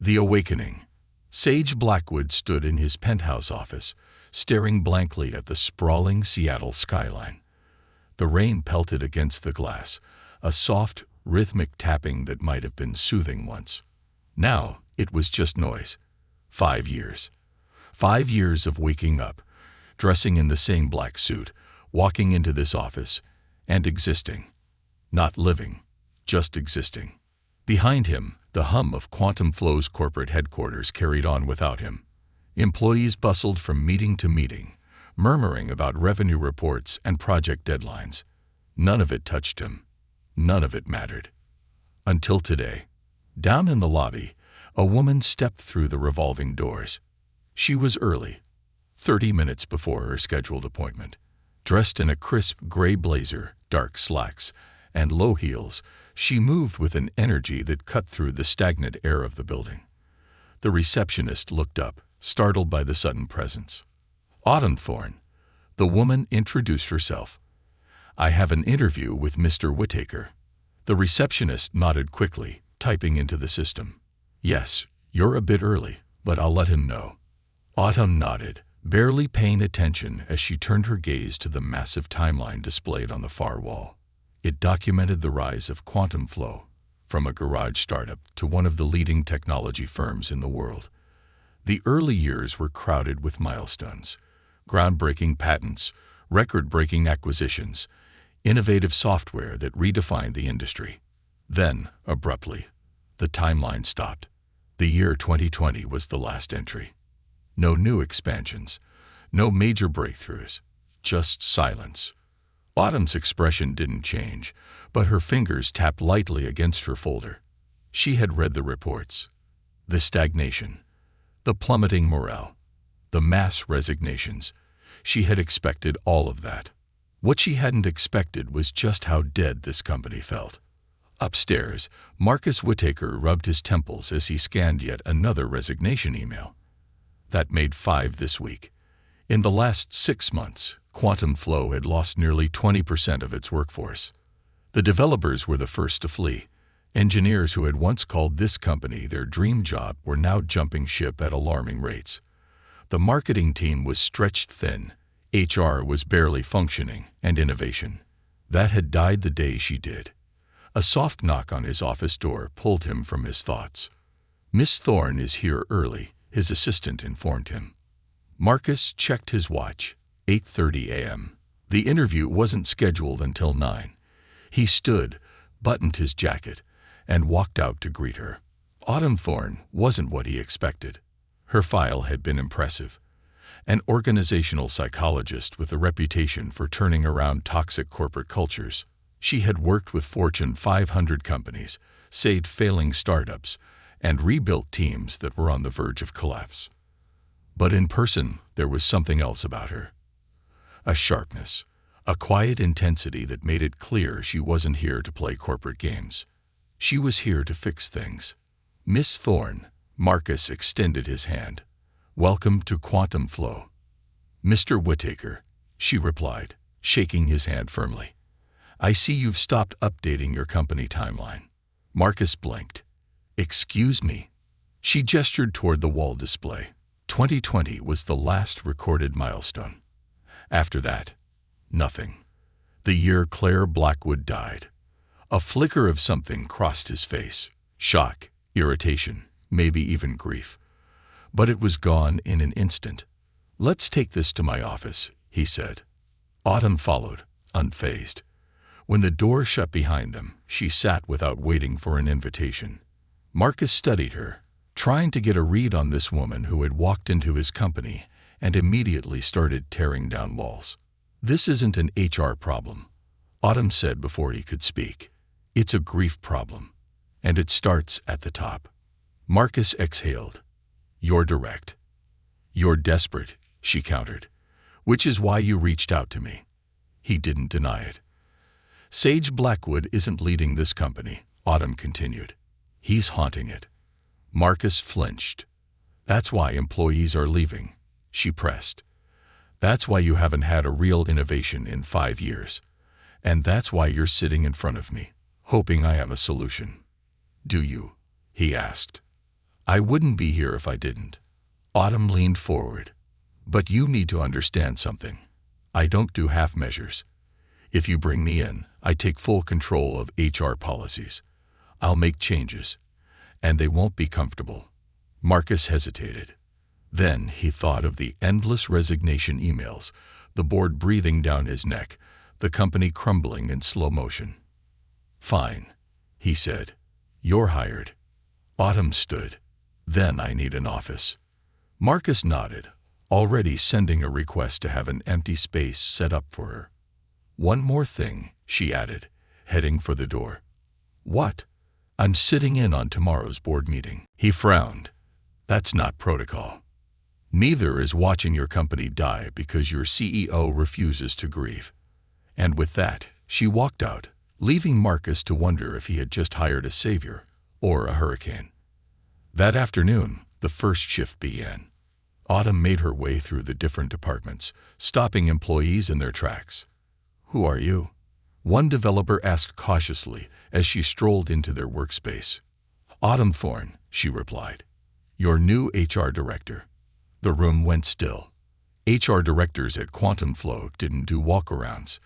The Awakening. Sage Blackwood stood in his penthouse office, staring blankly at the sprawling Seattle skyline. The rain pelted against the glass, a soft, rhythmic tapping that might have been soothing once. Now, it was just noise. 5 years. 5 years of waking up, dressing in the same black suit, walking into this office, and existing. Not living, just existing. Behind him, the hum of Quantum Flow's corporate headquarters carried on without him. Employees bustled from meeting to meeting, murmuring about revenue reports and project deadlines. None of it touched him. None of it mattered. Until today. Down in the lobby, a woman stepped through the revolving doors. She was early, 30 minutes before her scheduled appointment. Dressed in a crisp gray blazer, dark slacks, and low heels, she moved with an energy that cut through the stagnant air of the building. The receptionist looked up, startled by the sudden presence. Autumn Thorne. The woman introduced herself. "I have an interview with Mr. Whittaker." The receptionist nodded quickly, typing into the system. "Yes, you're a bit early, but I'll let him know." Autumn nodded, barely paying attention as she turned her gaze to the massive timeline displayed on the far wall. It documented the rise of Quantum Flow, from a garage startup to one of the leading technology firms in the world. The early years were crowded with milestones, groundbreaking patents, record-breaking acquisitions, innovative software that redefined the industry. Then, abruptly, the timeline stopped. The year 2020 was the last entry. No new expansions, no major breakthroughs, just silence. Autumn's expression didn't change, but her fingers tapped lightly against her folder. She had read the reports. The stagnation, the plummeting morale, the mass resignations. She had expected all of that. What she hadn't expected was just how dead this company felt. Upstairs, Marcus Whittaker rubbed his temples as he scanned yet another resignation email. That made 5 this week. In the last 6 months, Quantum Flow had lost nearly 20% of its workforce. The developers were the first to flee. Engineers who had once called this company their dream job were now jumping ship at alarming rates. The marketing team was stretched thin, HR was barely functioning, and innovation. That had died the day she did. A soft knock on his office door pulled him from his thoughts. "Miss Thorne is here early," his assistant informed him. Marcus checked his watch. 8:30 a.m. The interview wasn't scheduled until 9. He stood, buttoned his jacket, and walked out to greet her. Autumn Thorne wasn't what he expected. Her file had been impressive. An organizational psychologist with a reputation for turning around toxic corporate cultures. She had worked with Fortune 500 companies, saved failing startups, and rebuilt teams that were on the verge of collapse. But in person, there was something else about her. A sharpness, a quiet intensity that made it clear she wasn't here to play corporate games. She was here to fix things. "Miss Thorne," Marcus extended his hand. "Welcome to Quantum Flow." "Mr. Whittaker," she replied, shaking his hand firmly. "I see you've stopped updating your company timeline." Marcus blinked. "Excuse me." She gestured toward the wall display. 2020 was the last recorded milestone. After that, nothing. The year Claire Blackwood died. A flicker of something crossed his face. Shock, irritation, maybe even grief. But it was gone in an instant. "Let's take this to my office," he said. Autumn followed, unfazed. When the door shut behind them, she sat without waiting for an invitation. Marcus studied her, trying to get a read on this woman who had walked into his company and immediately started tearing down walls. "This isn't an HR problem," Autumn said before he could speak. "It's a grief problem, and it starts at the top." Marcus exhaled. "You're direct. You're desperate," she countered, "which is why you reached out to me." He didn't deny it. "Sage Blackwood isn't leading this company," Autumn continued. "He's haunting it." Marcus flinched. "That's why employees are leaving," she pressed. "That's why you haven't had a real innovation in 5 years. And that's why you're sitting in front of me, hoping I have a solution." "Do you?" he asked. I wouldn't be here if I didn't. Autumn leaned forward. But you need to understand something. I don't do half measures. If you bring me in, I take full control of HR policies. I'll make changes, and they won't be comfortable. Marcus hesitated. Then he thought of the endless resignation emails, the board breathing down his neck, the company crumbling in slow motion. Fine, he said. You're hired. Autumn stood. Then I need an office. Marcus nodded, already sending a request to have an empty space set up for her. One more thing, she added, heading for the door. What? I'm sitting in on tomorrow's board meeting. He frowned. That's not protocol. Neither is watching your company die because your CEO refuses to grieve. And with that, she walked out, leaving Marcus to wonder if he had just hired a savior or a hurricane. That afternoon, the first shift began. Autumn made her way through the different departments, stopping employees in their tracks. Who are you? One developer asked cautiously as she strolled into their workspace. Autumn Thorne, she replied. Your new HR director. The room went still. HR directors at Quantum Flow didn't do walkarounds.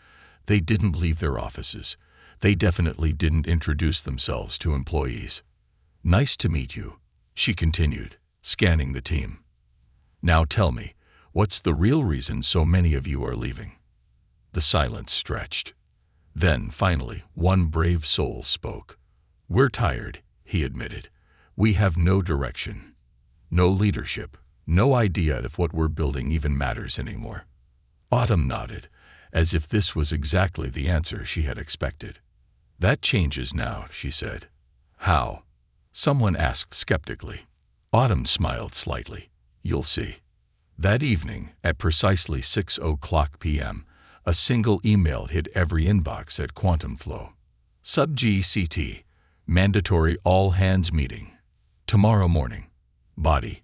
They didn't leave their offices. They definitely didn't introduce themselves to employees. Nice to meet you, she continued, scanning the team. Now tell me, what's the real reason so many of you are leaving? The silence stretched. Then, finally, one brave soul spoke. We're tired, he admitted. We have no direction, no leadership, no idea if what we're building even matters anymore. Autumn nodded, as if this was exactly the answer she had expected. That changes now, she said. How? Someone asked skeptically. Autumn smiled slightly. You'll see. That evening, at precisely 6:00 p.m., a single email hit every inbox at Quantum Flow. Sub-GCT, mandatory all-hands meeting. Tomorrow morning. Body.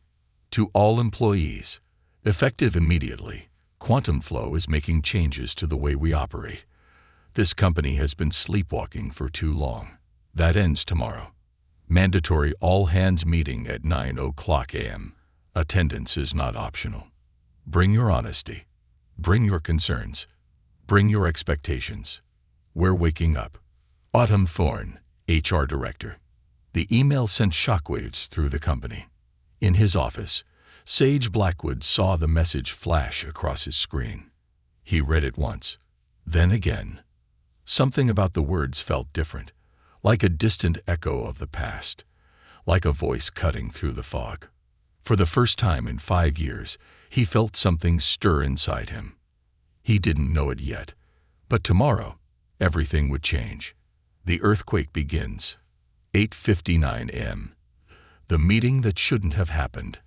To all employees. Effective immediately, Quantum Flow is making changes to the way we operate. This company has been sleepwalking for too long. That ends tomorrow. Mandatory all-hands meeting at 9:00 a.m. Attendance is not optional. Bring your honesty. Bring your concerns. Bring your expectations. We're waking up. Autumn Thorne, HR Director. The email sent shockwaves through the company. In his office, Sage Blackwood saw the message flash across his screen. He read it once, then again. Something about the words felt different, like a distant echo of the past, like a voice cutting through the fog. For the first time in 5 years, he felt something stir inside him. He didn't know it yet, but tomorrow, everything would change. The earthquake begins. 8:59 a.m. The meeting that shouldn't have happened.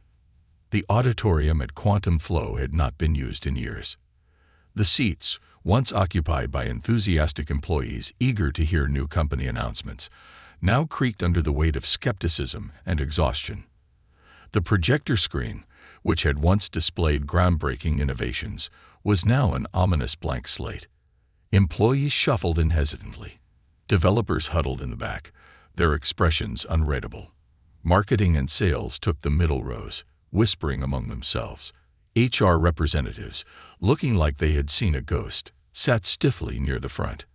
The auditorium at Quantum Flow had not been used in years. The seats, once occupied by enthusiastic employees eager to hear new company announcements, now creaked under the weight of skepticism and exhaustion. The projector screen, which had once displayed groundbreaking innovations, was now an ominous blank slate. Employees shuffled in hesitantly. Developers huddled in the back, their expressions unreadable. Marketing and sales took the middle rows, whispering among themselves. HR representatives, looking like they had seen a ghost, sat stiffly near the front.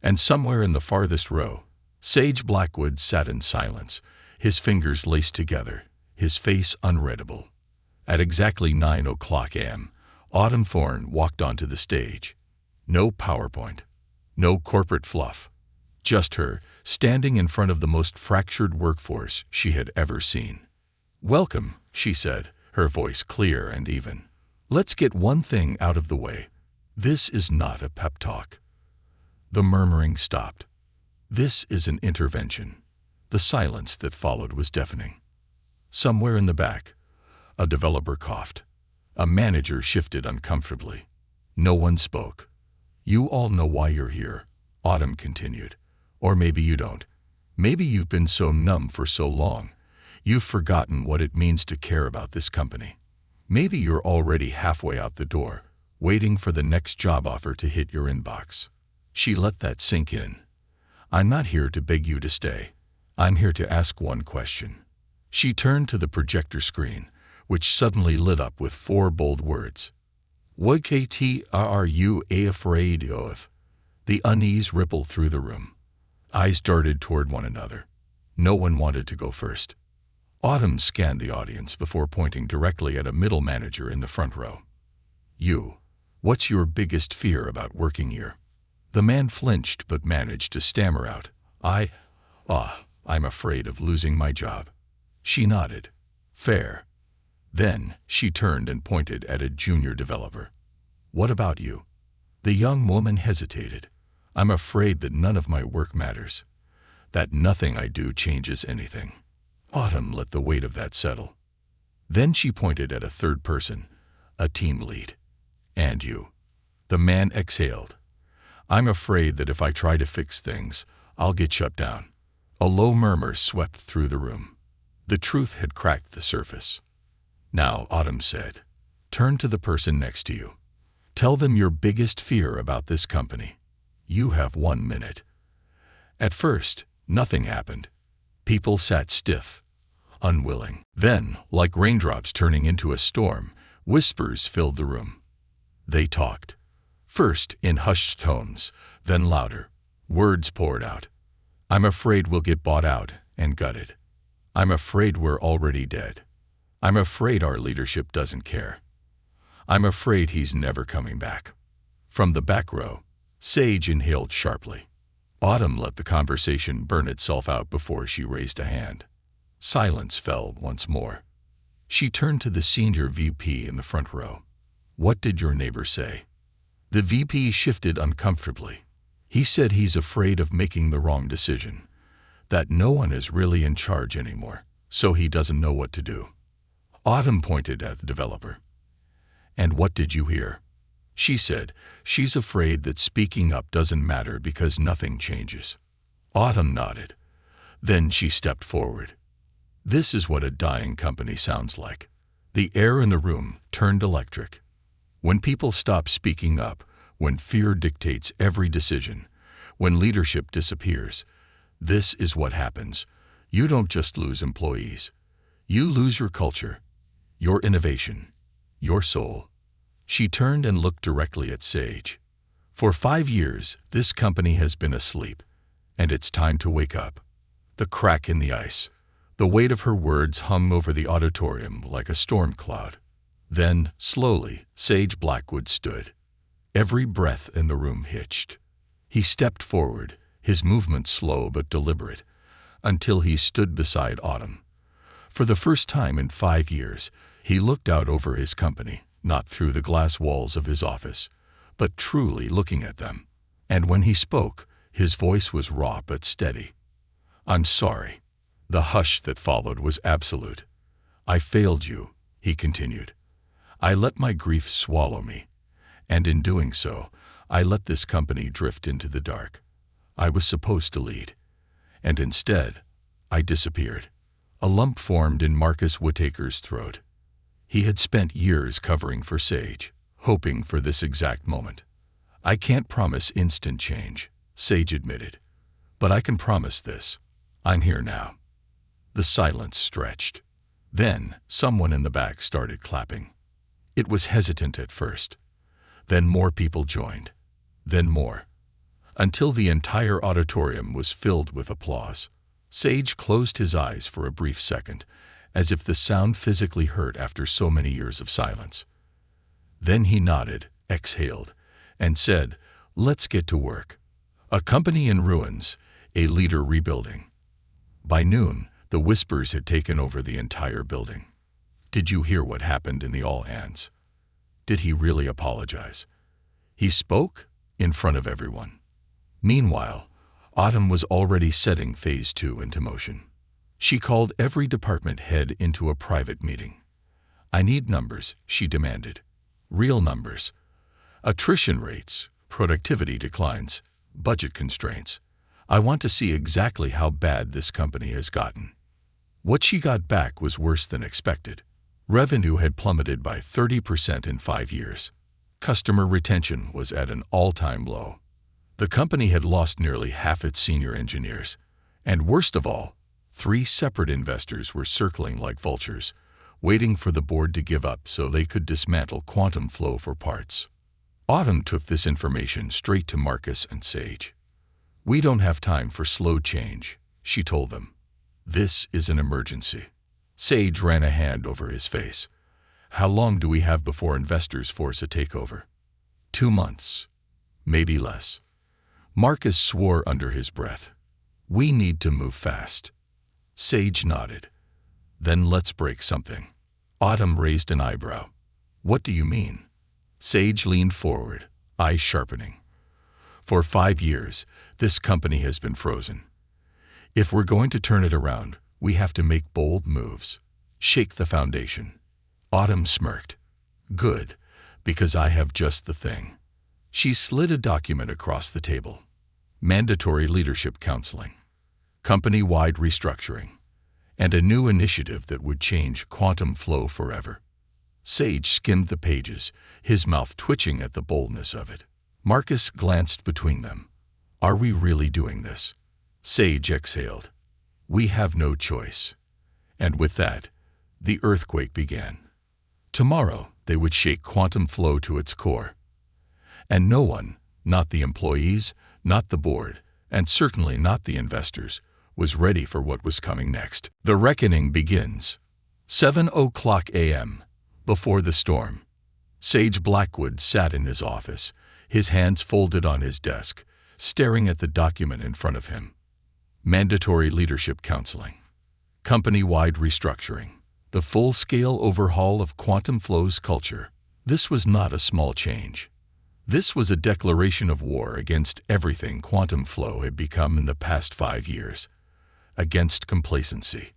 And somewhere in the farthest row, Sage Blackwood sat in silence, his fingers laced together, his face unreadable. At exactly 9:00 a.m., Autumn Thorne walked onto the stage. No PowerPoint, no corporate fluff, just her, standing in front of the most fractured workforce she had ever seen. Welcome, she said, her voice clear and even. Let's get one thing out of the way. This is not a pep talk. The murmuring stopped. This is an intervention. The silence that followed was deafening. Somewhere in the back, a developer coughed. A manager shifted uncomfortably. No one spoke. You all know why you're here, Autumn continued. Or maybe you don't. Maybe you've been so numb for so long, you've forgotten what it means to care about this company. Maybe you're already halfway out the door, waiting for the next job offer to hit your inbox. She let that sink in. I'm not here to beg you to stay. I'm here to ask one question. She turned to the projector screen, which suddenly lit up with 4 bold words. What are you afraid of? The unease rippled through the room. Eyes darted toward one another. No one wanted to go first. Autumn scanned the audience before pointing directly at a middle manager in the front row. You, what's your biggest fear about working here? The man flinched but managed to stammer out, I'm afraid of losing my job. She nodded. Fair. Then she turned and pointed at a junior developer. What about you? The young woman hesitated. I'm afraid that none of my work matters, that nothing I do changes anything. Autumn let the weight of that settle. Then she pointed at a third person, a team lead. And you. The man exhaled. I'm afraid that if I try to fix things, I'll get shut down. A low murmur swept through the room. The truth had cracked the surface. Now, Autumn said, turn to the person next to you. Tell them your biggest fear about this company. You have 1 minute. At first, nothing happened. People sat stiff, unwilling. Then, like raindrops turning into a storm, whispers filled the room. They talked. First in hushed tones, then louder. Words poured out. I'm afraid we'll get bought out and gutted. I'm afraid we're already dead. I'm afraid our leadership doesn't care. I'm afraid he's never coming back. From the back row, Sage inhaled sharply. Autumn let the conversation burn itself out before she raised a hand. Silence fell once more. She turned to the senior VP in the front row. What did your neighbor say? The VP shifted uncomfortably. He said he's afraid of making the wrong decision, that no one is really in charge anymore, so he doesn't know what to do. Autumn pointed at the developer. And what did you hear? She said she's afraid that speaking up doesn't matter because nothing changes. Autumn nodded. Then she stepped forward. This is what a dying company sounds like. The air in the room turned electric. When people stop speaking up, when fear dictates every decision, when leadership disappears, this is what happens. You don't just lose employees. You lose your culture, your innovation, your soul. She turned and looked directly at Sage. For 5 years, this company has been asleep, and it's time to wake up. The crack in the ice. The weight of her words hung over the auditorium like a storm cloud. Then, slowly, Sage Blackwood stood. Every breath in the room hitched. He stepped forward, his movement slow but deliberate, until he stood beside Autumn. For the first time in 5 years, he looked out over his company, not through the glass walls of his office, but truly looking at them. And when he spoke, his voice was raw but steady. I'm sorry. The hush that followed was absolute. I failed you, he continued. I let my grief swallow me, and in doing so, I let this company drift into the dark. I was supposed to lead, and instead, I disappeared. A lump formed in Marcus Whittaker's throat. He had spent years covering for Sage, hoping for this exact moment. I can't promise instant change, Sage admitted, but I can promise this. I'm here now. The silence stretched. Then, someone in the back started clapping. It was hesitant at first. Then more people joined. Then more. Until the entire auditorium was filled with applause. Sage closed his eyes for a brief second, as if the sound physically hurt after so many years of silence. Then he nodded, exhaled, and said, let's get to work. A company in ruins, a leader rebuilding. By noon, the whispers had taken over the entire building. Did you hear what happened in the all-hands? Did he really apologize? He spoke in front of everyone. Meanwhile, Autumn was already setting Phase 2 into motion. She called every department head into a private meeting. I need numbers, she demanded. Real numbers. Attrition rates, productivity declines, budget constraints. I want to see exactly how bad this company has gotten. What she got back was worse than expected. Revenue had plummeted by 30% in 5 years. Customer retention was at an all-time low. The company had lost nearly half its senior engineers. And worst of all, 3 separate investors were circling like vultures, waiting for the board to give up so they could dismantle Quantum Flow for parts. Autumn took this information straight to Marcus and Sage. "We don't have time for slow change," she told them. "This is an emergency." Sage ran a hand over his face. "How long do we have before investors force a takeover?" 2 months. Maybe less. Marcus swore under his breath. "We need to move fast." Sage nodded. "Then let's break something." Autumn raised an eyebrow. "What do you mean?" Sage leaned forward, eyes sharpening. "For 5 years, this company has been frozen. If we're going to turn it around, we have to make bold moves. Shake the foundation." Autumn smirked. "Good, because I have just the thing." She slid a document across the table. Mandatory leadership counseling, company-wide restructuring, and a new initiative that would change Quantum Flow forever. Sage skimmed the pages, his mouth twitching at the boldness of it. Marcus glanced between them. "Are we really doing this?" Sage exhaled. "We have no choice." And with that, the earthquake began. Tomorrow, they would shake Quantum Flow to its core. And no one, not the employees, not the board, and certainly not the investors, was ready for what was coming next. The reckoning begins. 7:00 a.m. Before the storm. Sage Blackwood sat in his office, his hands folded on his desk, staring at the document in front of him. Mandatory leadership counseling. Company-wide restructuring. The full-scale overhaul of Quantum Flow's culture. This was not a small change. This was a declaration of war against everything Quantum Flow had become in the past 5 years. Against complacency.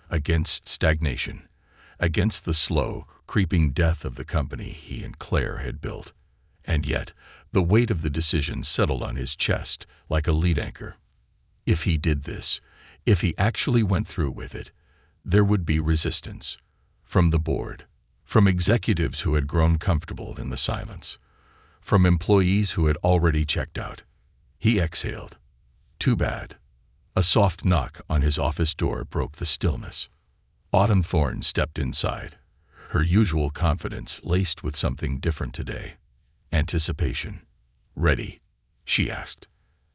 Against stagnation. Against the slow, creeping death of the company he and Claire had built. And yet, the weight of the decision settled on his chest like a lead anchor. If he did this, if he actually went through with it, there would be resistance. From the board, from executives who had grown comfortable in the silence, from employees who had already checked out. He exhaled. Too bad. A soft knock on his office door broke the stillness. Autumn Thorne stepped inside, her usual confidence laced with something different today. Anticipation. "Ready?" she asked.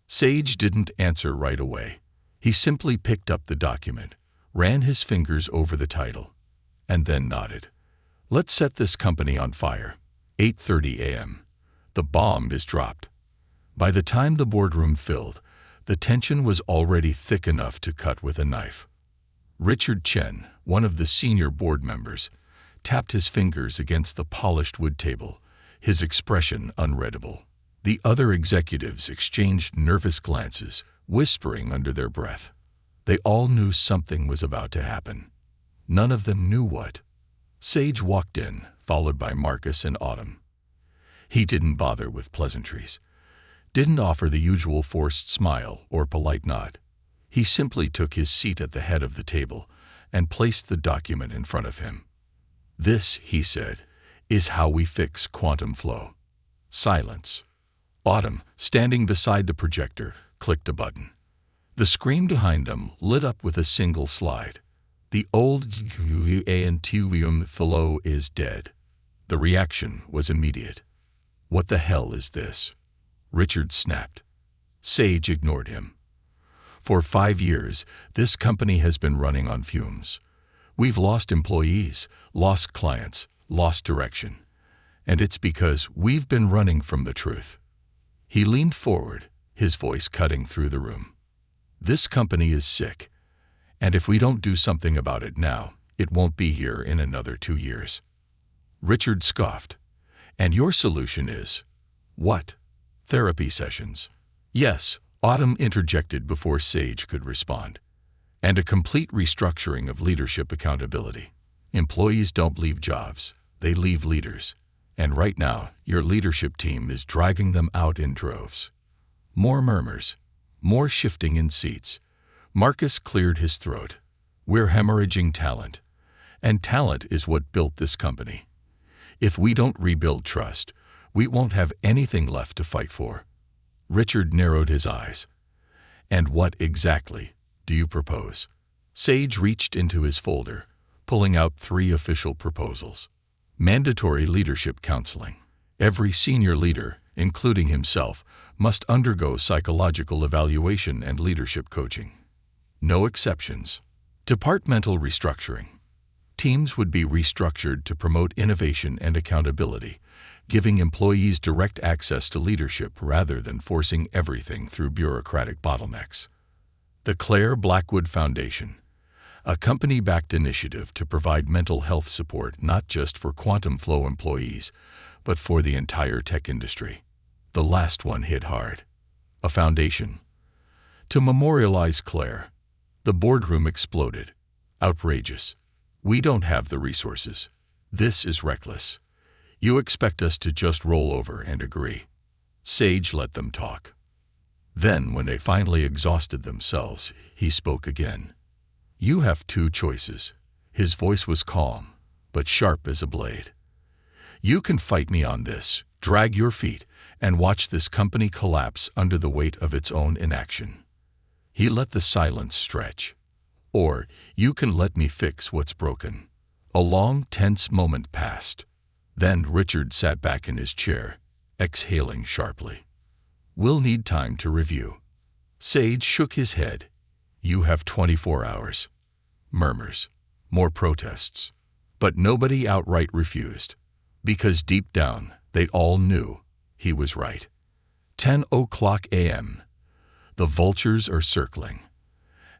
Sage didn't answer right away. He simply picked up the document, ran his fingers over the title, and then nodded. "Let's set this company on fire." 8:30 a.m. The bomb is dropped. By the time the boardroom filled, the tension was already thick enough to cut with a knife. Richard Chen, one of the senior board members, tapped his fingers against the polished wood table, his expression unreadable. The other executives exchanged nervous glances, whispering under their breath. They all knew something was about to happen. None of them knew what. Sage walked in, followed by Marcus and Autumn. He didn't bother with pleasantries, didn't offer the usual forced smile or polite nod. He simply took his seat at the head of the table and placed the document in front of him. "This," he said, "is how we fix Quantum Flow." Silence. Autumn, standing beside the projector, clicked a button. The screen behind them lit up with a single slide. "The old Quantum Flow is dead." The reaction was immediate. "What the hell is this?" Richard snapped. Sage ignored him. "For 5 years, this company has been running on fumes. We've lost employees, lost clients, lost direction. And it's because we've been running from the truth." He leaned forward, his voice cutting through the room. "This company is sick, and if we don't do something about it now, it won't be here in another 2 years." Richard scoffed. "And your solution is?" "What?" "Therapy sessions." "Yes," Autumn interjected before Sage could respond. "And a complete restructuring of leadership accountability. Employees don't leave jobs, they leave leaders. And right now, your leadership team is dragging them out in droves." More murmurs, more shifting in seats. Marcus cleared his throat. "We're hemorrhaging talent. And talent is what built this company. If we don't rebuild trust, we won't have anything left to fight for." Richard narrowed his eyes. "And what exactly do you propose?" Sage reached into his folder, pulling out 3 official proposals. Mandatory leadership counseling. Every senior leader, including himself, must undergo psychological evaluation and leadership coaching. No exceptions. Departmental restructuring. Teams would be restructured to promote innovation and accountability, giving employees direct access to leadership rather than forcing everything through bureaucratic bottlenecks. The Claire Blackwood Foundation, a company-backed initiative to provide mental health support not just for Quantum Flow employees, but for the entire tech industry. The last one hit hard. A foundation. To memorialize Claire, the boardroom exploded. Outrageous. We don't have the resources. This is reckless. You expect us to just roll over and agree. Sage let them talk. Then, when they finally exhausted themselves, he spoke again. You have 2 choices. His voice was calm, but sharp as a blade. You can fight me on this, drag your feet, and watch this company collapse under the weight of its own inaction. He let the silence stretch. Or, you can let me fix what's broken. A long, tense moment passed. Then Richard sat back in his chair, exhaling sharply. We'll need time to review. Sage shook his head. You have 24 hours. Murmurs. More protests. But nobody outright refused. Because deep down, they all knew he was right. 10:00 a.m. The vultures are circling.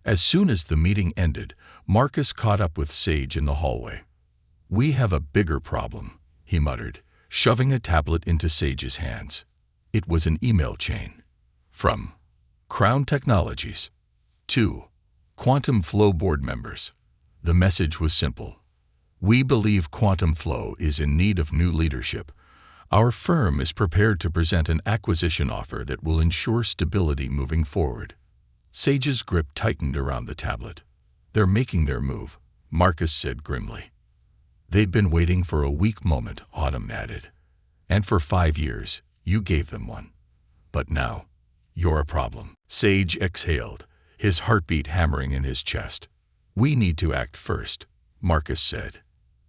As soon as the meeting ended, Marcus caught up with Sage in the hallway. We have a bigger problem, he muttered, shoving a tablet into Sage's hands. It was an email chain. From Crown Technologies to Quantum Flow board members. The message was simple. We believe Quantum Flow is in need of new leadership. Our firm is prepared to present an acquisition offer that will ensure stability moving forward. Sage's grip tightened around the tablet. They're making their move, Marcus said grimly. They'd been waiting for a weak moment, Autumn added. And for 5 years, you gave them one. But now, you're a problem. Sage exhaled, his heartbeat hammering in his chest. We need to act first, Marcus said.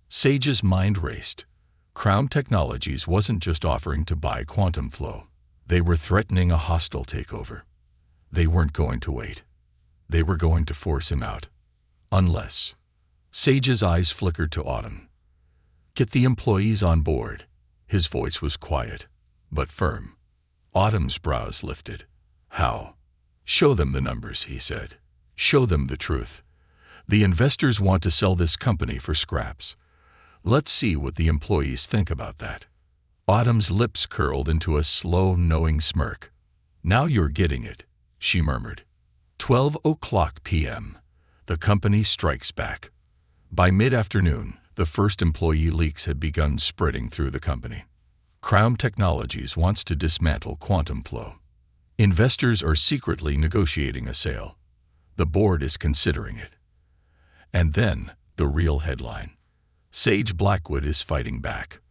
Sage's mind raced. Crown Technologies wasn't just offering to buy Quantum Flow. They were threatening a hostile takeover. They weren't going to wait. They were going to force him out. Unless. Sage's eyes flickered to Autumn. Get the employees on board. His voice was quiet, but firm. Autumn's brows lifted. How? Show them the numbers, he said. Show them the truth. The investors want to sell this company for scraps. Let's see what the employees think about that. Autumn's lips curled into a slow, knowing smirk. Now you're getting it, she murmured. 12:00 p.m. The company strikes back. By mid-afternoon, the first employee leaks had begun spreading through the company. Crown Technologies wants to dismantle Quantum Flow. Investors are secretly negotiating a sale. The board is considering it. And then, the real headline. Sage Blackwood is fighting back.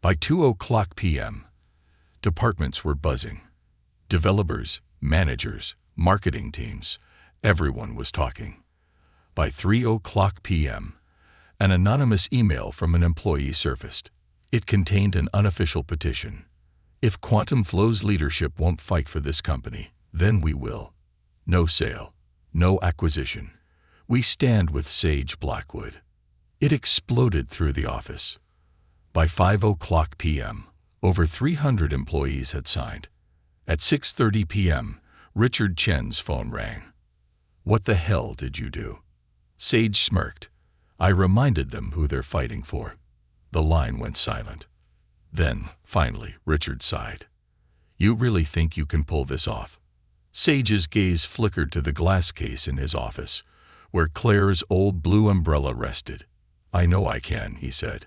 By 2:00 p.m., departments were buzzing. Developers, managers, marketing teams, everyone was talking. By 3:00 p.m., an anonymous email from an employee surfaced. It contained an unofficial petition. If Quantum Flow's leadership won't fight for this company, then we will. No sale. No acquisition. We stand with Sage Blackwood. It exploded through the office. By 5:00 p.m., over 300 employees had signed. At 6:30 p.m., Richard Chen's phone rang. What the hell did you do? Sage smirked. I reminded them who they're fighting for. The line went silent. Then, finally, Richard sighed. You really think you can pull this off? Sage's gaze flickered to the glass case in his office, where Claire's old blue umbrella rested. I know I can, he said.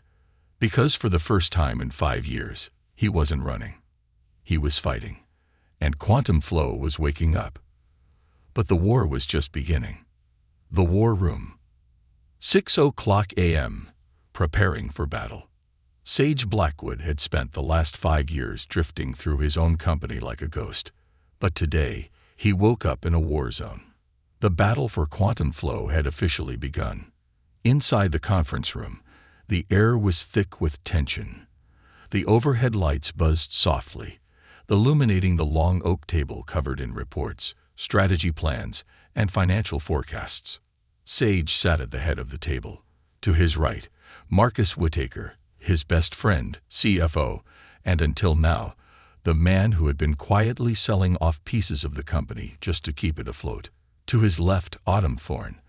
Because for the first time in 5 years, he wasn't running. He was fighting. And Quantum Flow was waking up. But the war was just beginning. The war room. 6:00 a.m., preparing for battle. Sage Blackwood had spent the last 5 years drifting through his own company like a ghost. But today, he woke up in a war zone. The battle for quantum flow had officially begun. Inside the conference room, the air was thick with tension. The overhead lights buzzed softly, illuminating the long oak table covered in reports, strategy plans, and financial forecasts. Sage sat at the head of the table. To his right, Marcus Whittaker, his best friend, CFO, and until now, the man who had been quietly selling off pieces of the company just to keep it afloat. To his left, Autumn Thorne,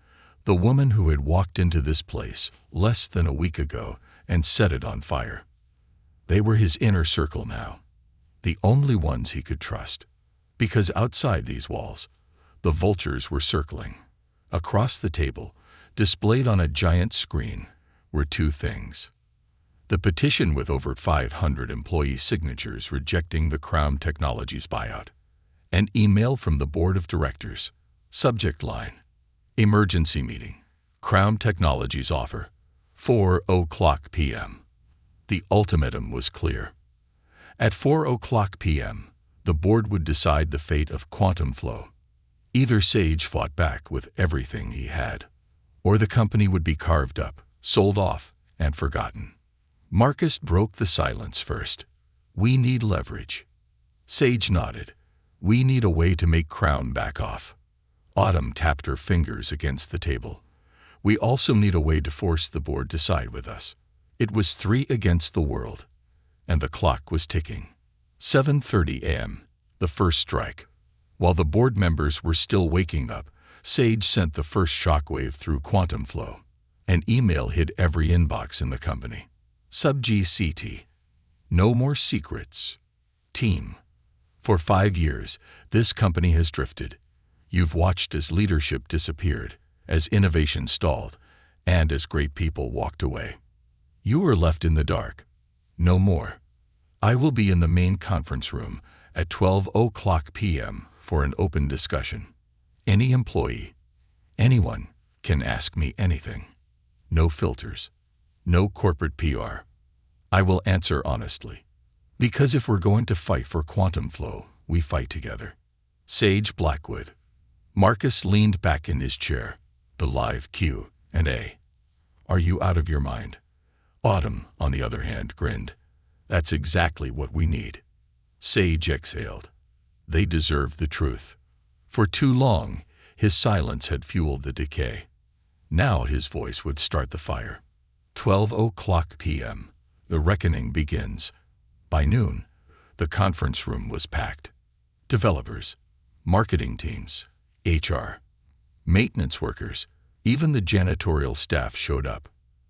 the woman who had walked into this place less than a week ago and set it on fire. They were his inner circle now, the only ones he could trust. Because outside these walls, the vultures were circling. Across the table, displayed on a giant screen, were two things. The petition with over 500 employee signatures rejecting the Crown Technologies buyout. An email from the board of directors. Subject line: Emergency meeting. Crown Technologies offer. 4:00 p.m. The ultimatum was clear. At 4:00 p.m., the board would decide the fate of quantum flow. Either Sage fought back with everything he had, or the company would be carved up, sold off, and forgotten. Marcus broke the silence first. We need leverage. Sage nodded. We need a way to make Crown back off. Autumn tapped her fingers against the table. We also need a way to force the board to side with us. It was 3 against the world, and the clock was ticking. 7:30 a.m., the first strike. While the board members were still waking up, Sage sent the first shockwave through quantum flow. An email hit every inbox in the company. Sub-GCT. No more secrets. Team. For 5 years, this company has drifted. You've watched as leadership disappeared, as innovation stalled, and as great people walked away. You are left in the dark. No more. I will be in the main conference room at 12:00 p.m. for an open discussion. Any employee, anyone, can ask me anything. No filters. No corporate PR. I will answer honestly. Because if we're going to fight for quantum flow, we fight together. Sage Blackwood. Marcus leaned back in his chair. The live Q&A. Are you out of your mind? Autumn, on the other hand, grinned. That's exactly what we need. Sage exhaled. They deserve the truth. For too long, his silence had fueled the decay. Now his voice would start the fire. 12:00 p.m. The reckoning begins. By noon, the conference room was packed. Developers, marketing teams, HR, maintenance workers, even the janitorial staff showed up.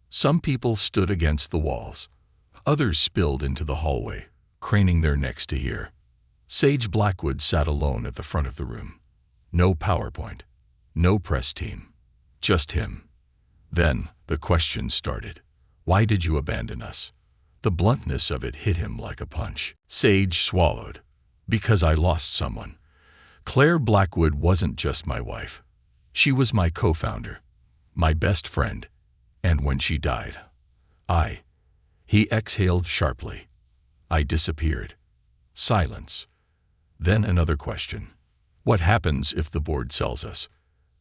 Some people stood against the walls. Others spilled into the hallway, craning their necks to hear. Sage Blackwood sat alone at the front of the room. No PowerPoint, no press team, just him. Then the questions started. Why did you abandon us? The bluntness of it hit him like a punch. Sage swallowed. Because I lost someone. Claire Blackwood wasn't just my wife. She was my co-founder, my best friend, and when she died, He exhaled sharply. I disappeared. Silence. Then another question. What happens if the board sells us?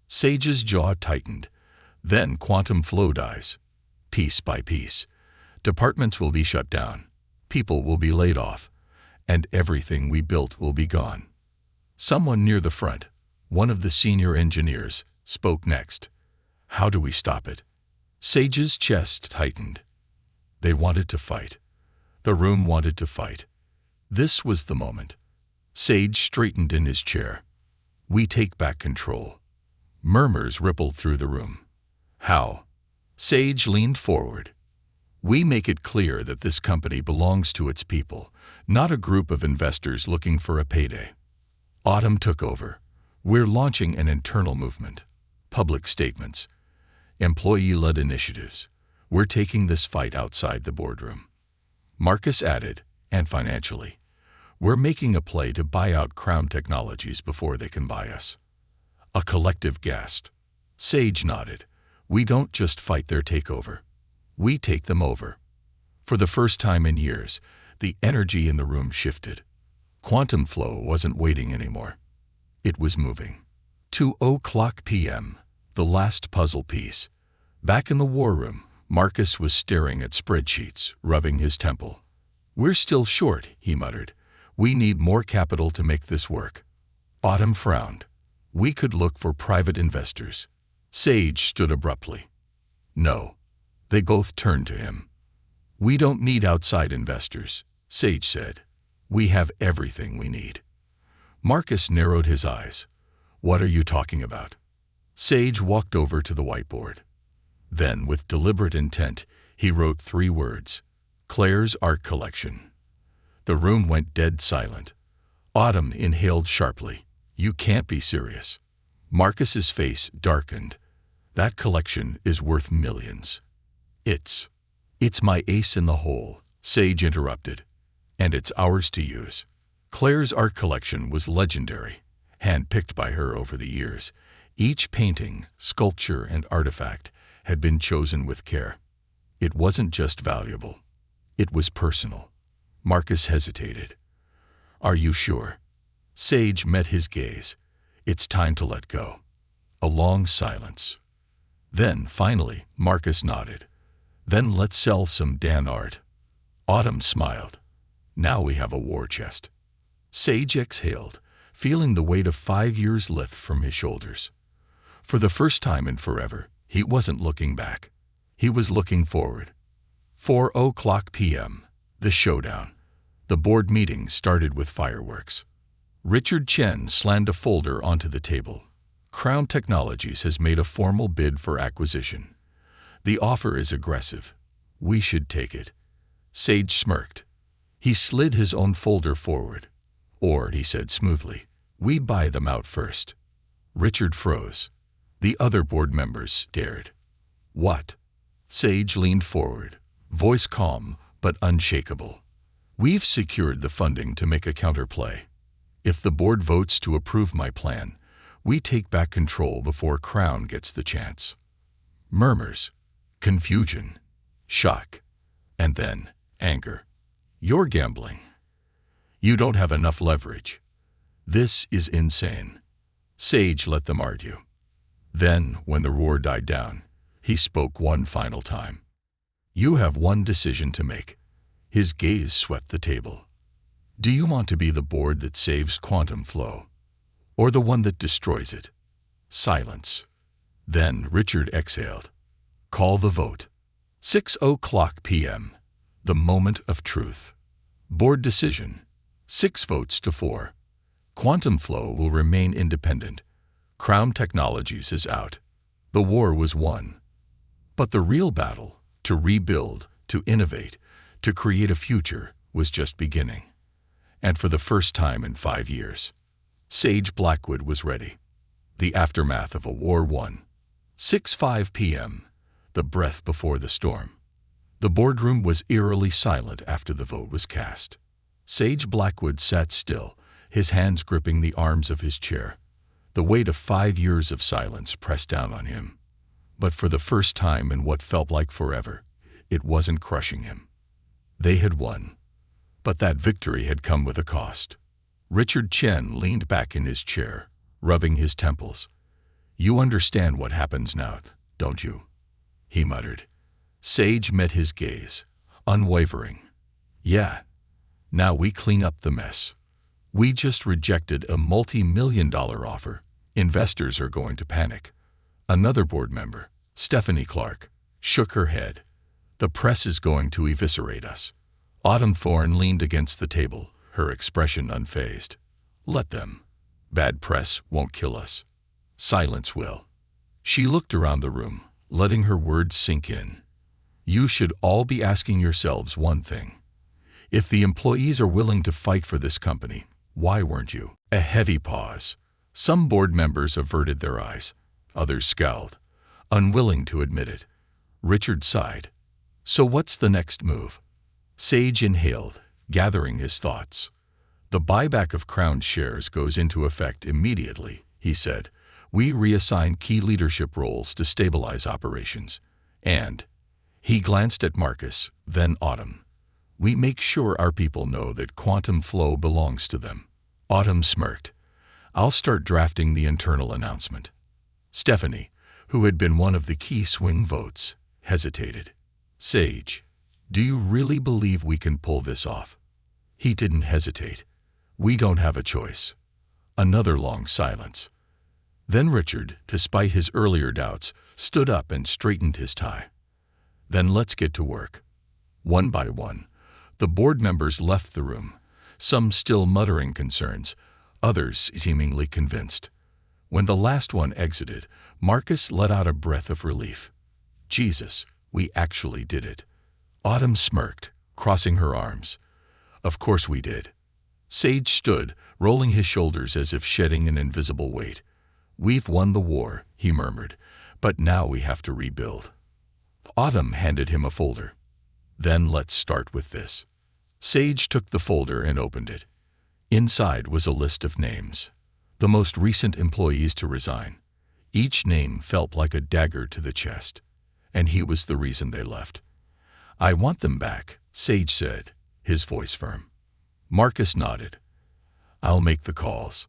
Sage's jaw tightened. Then quantum flow dies. Piece by piece. Departments will be shut down. People will be laid off. And everything we built will be gone. Someone near the front, one of the senior engineers, spoke next. How do we stop it? Sage's chest tightened. They wanted to fight. The room wanted to fight. This was the moment. Sage straightened in his chair. We take back control. Murmurs rippled through the room. How? Sage leaned forward. We make it clear that this company belongs to its people, not a group of investors looking for a payday. Autumn took over. We're launching an internal movement. Public statements. Employee-led initiatives. We're taking this fight outside the boardroom. Marcus added, and financially. We're making a play to buy out Crown Technologies before they can buy us. A collective gasped. Sage nodded. We don't just fight their takeover. We take them over. For the first time in years, the energy in the room shifted. Quantum flow wasn't waiting anymore. It was moving. 2:00 p.m., the last puzzle piece. Back in the war room, Marcus was staring at spreadsheets, rubbing his temple. "We're still short," he muttered. "We need more capital to make this work." Autumn frowned. "We could look for private investors." Sage stood abruptly. "No." They both turned to him. "We don't need outside investors," Sage said. "We have everything we need." Marcus narrowed his eyes. "What are you talking about?" Sage walked over to the whiteboard. Then, with deliberate intent, he wrote 3 words: Claire's Art Collection. The room went dead silent. Autumn inhaled sharply. "You can't be serious." Marcus's face darkened. "That collection is worth millions." It's my ace in the hole," Sage interrupted. "And it's ours to use." Claire's art collection was legendary, hand-picked by her over the years. Each painting, sculpture, and artifact had been chosen with care. It wasn't just valuable. It was personal. Marcus hesitated. "Are you sure?" Sage met his gaze. "It's time to let go." A long silence. Then, finally, Marcus nodded. "Then let's sell some Dan art." Autumn smiled. "Now we have a war chest." Sage exhaled, feeling the weight of 5 years lift from his shoulders. For the first time in forever, he wasn't looking back. He was looking forward. 4:00 p.m., the showdown. The board meeting started with fireworks. Richard Chen slammed a folder onto the table. "Crown Technologies has made a formal bid for acquisition. The offer is aggressive. We should take it." Sage smirked. He slid his own folder forward. "Or," he said smoothly, "we buy them out first." Richard froze. The other board members stared. "What?" Sage leaned forward, voice calm but unshakable. "We've secured the funding to make a counterplay. If the board votes to approve my plan, we take back control before Crown gets the chance." Murmurs, confusion, shock, and then anger. "You're gambling. You don't have enough leverage. This is insane." Sage let them argue. Then, when the roar died down, he spoke one final time. "You have one decision to make." His gaze swept the table. "Do you want to be the board that saves quantum flow, or the one that destroys it?" Silence. Then Richard exhaled. "Call the vote." 6:00 p.m., the moment of truth. Board decision. 6 votes to 4. Quantum flow will remain independent. Crown Technologies is out. The war was won. But the real battle, to rebuild, to innovate, to create a future, was just beginning. And for the first time in 5 years, Sage Blackwood was ready. The aftermath of a war won. 6:05 p.m., the breath before the storm. The boardroom was eerily silent after the vote was cast. Sage Blackwood sat still, his hands gripping the arms of his chair. The weight of 5 years of silence pressed down on him. But for the first time in what felt like forever, it wasn't crushing him. They had won. But that victory had come with a cost. Richard Chen leaned back in his chair, rubbing his temples. "You understand what happens now, don't you?" he muttered. Sage met his gaze, unwavering. "Yeah. Now we clean up the mess. We just rejected a multi-million-dollar offer. Investors are going to panic." Another board member, Stephanie Clark, shook her head. "The press is going to eviscerate us." Autumn Thorne leaned against the table, her expression unfazed. "Let them. Bad press won't kill us. Silence will." She looked around the room, letting her words sink in. "You should all be asking yourselves one thing. If the employees are willing to fight for this company, why weren't you?" A heavy pause. Some board members averted their eyes. Others scowled, unwilling to admit it. Richard sighed. "So what's the next move?" Sage inhaled, gathering his thoughts. "The buyback of Crown shares goes into effect immediately," he said. "We reassign key leadership roles to stabilize operations. And," he glanced at Marcus, then Autumn, "we make sure our people know that quantum flow belongs to them." Autumn smirked. I'll start drafting the internal announcement. Stephanie, who had been one of the key swing votes, hesitated. Sage, do you really believe we can pull this off? He didn't hesitate. We don't have a choice. Another long silence. Then Richard, despite his earlier doubts, stood up and straightened his tie. Then let's get to work. One by one, the board members left the room, some still muttering concerns, others seemingly convinced. When the last one exited, Marcus let out a breath of relief. Jesus, we actually did it. Autumn smirked, crossing her arms. Of course we did. Sage stood, rolling his shoulders as if shedding an invisible weight. We've won the war, he murmured, but now we have to rebuild. Autumn handed him a folder. Then let's start with this. Sage took the folder and opened it. Inside was a list of names, the most recent employees to resign. Each name felt like a dagger to the chest, and he was the reason they left. I want them back, Sage said, his voice firm. Marcus nodded. I'll make the calls.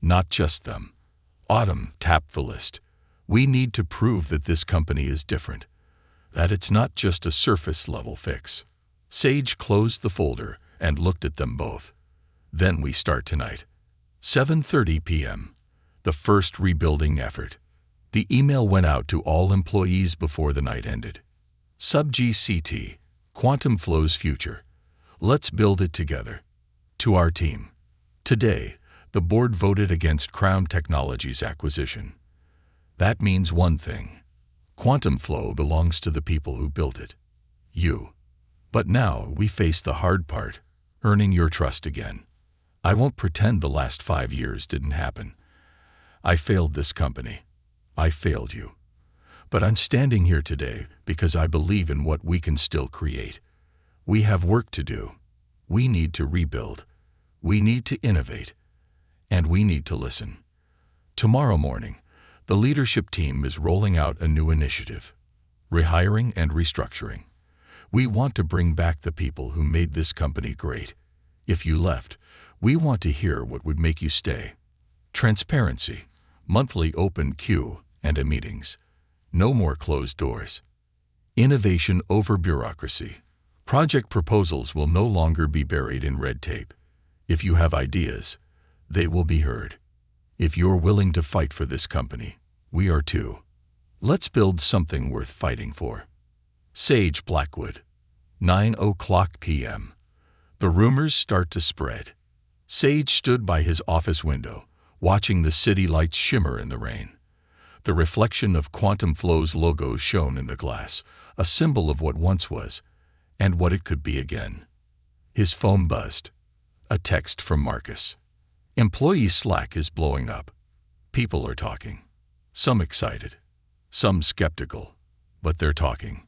Not just them. Autumn tapped the list. We need to prove that this company is different, that it's not just a surface-level fix. Sage closed the folder and looked at them both. Then we start tonight. 7:30 p.m. The first rebuilding effort. The email went out to all employees before the night ended. Sub-GCT, Quantum Flow's future. Let's build it together. To our team. Today, the board voted against Crown Technologies' acquisition. That means one thing. Quantum Flow belongs to the people who built it. You. But now we face the hard part, earning your trust again. I won't pretend the last 5 years didn't happen. I failed this company. I failed you. But I'm standing here today because I believe in what we can still create. We have work to do. We need to rebuild. We need to innovate. And we need to listen. Tomorrow morning, the leadership team is rolling out a new initiative, rehiring and restructuring. We want to bring back the people who made this company great. If you left, we want to hear what would make you stay. Transparency, monthly open Q&A meetings. No more closed doors. Innovation over bureaucracy. Project proposals will no longer be buried in red tape. If you have ideas, they will be heard. If you're willing to fight for this company, we are too. Let's build something worth fighting for. Sage Blackwood. 9:00 p.m. The rumors start to spread. Sage stood by his office window, watching the city lights shimmer in the rain. The reflection of Quantum Flow's logo shone in the glass, a symbol of what once was, and what it could be again. His phone buzzed. A text from Marcus. Employee Slack is blowing up. People are talking. Some excited, some skeptical, but they're talking.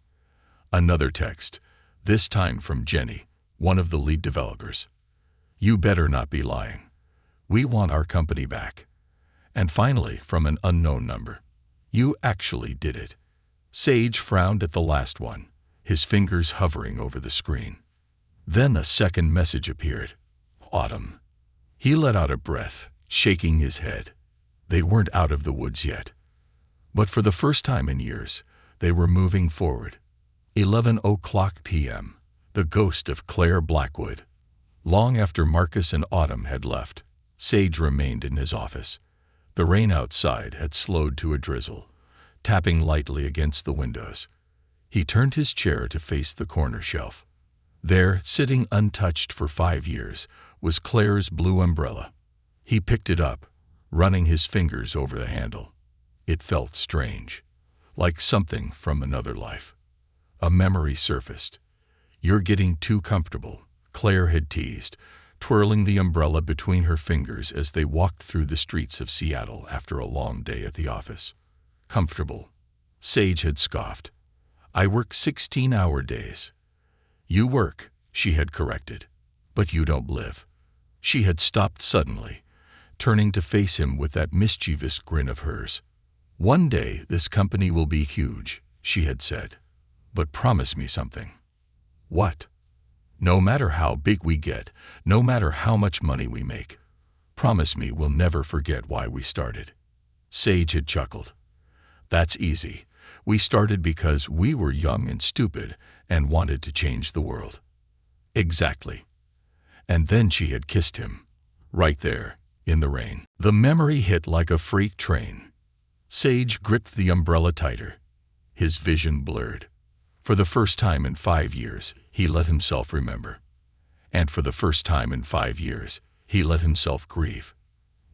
Another text, this time from Jenny, one of the lead developers. You better not be lying. We want our company back. And finally, from an unknown number. You actually did it. Sage frowned at the last one, his fingers hovering over the screen. Then a second message appeared. Autumn. He let out a breath, shaking his head. They weren't out of the woods yet. But for the first time in years, they were moving forward. 11:00 p.m. The ghost of Claire Blackwood. Long after Marcus and Autumn had left, Sage remained in his office. The rain outside had slowed to a drizzle, tapping lightly against the windows. He turned his chair to face the corner shelf. There, sitting untouched for 5 years, was Claire's blue umbrella. He picked it up, running his fingers over the handle. It felt strange, like something from another life. A memory surfaced. You're getting too comfortable, Claire had teased, twirling the umbrella between her fingers as they walked through the streets of Seattle after a long day at the office. Comfortable. Sage had scoffed. I work 16-hour days. You work, she had corrected, but you don't live. She had stopped suddenly, turning to face him with that mischievous grin of hers. One day this company will be huge, she had said. But promise me something. What? No matter how big we get, no matter how much money we make, Promise me we'll never forget why we started." Sage had chuckled. "That's easy. We started because we were young and stupid and wanted to change the world." "Exactly." And then she had kissed him. Right there, in the rain. The memory hit like a freight train. Sage gripped the umbrella tighter. His vision blurred. For the first time in 5 years, he let himself remember. And for the first time in 5 years, he let himself grieve.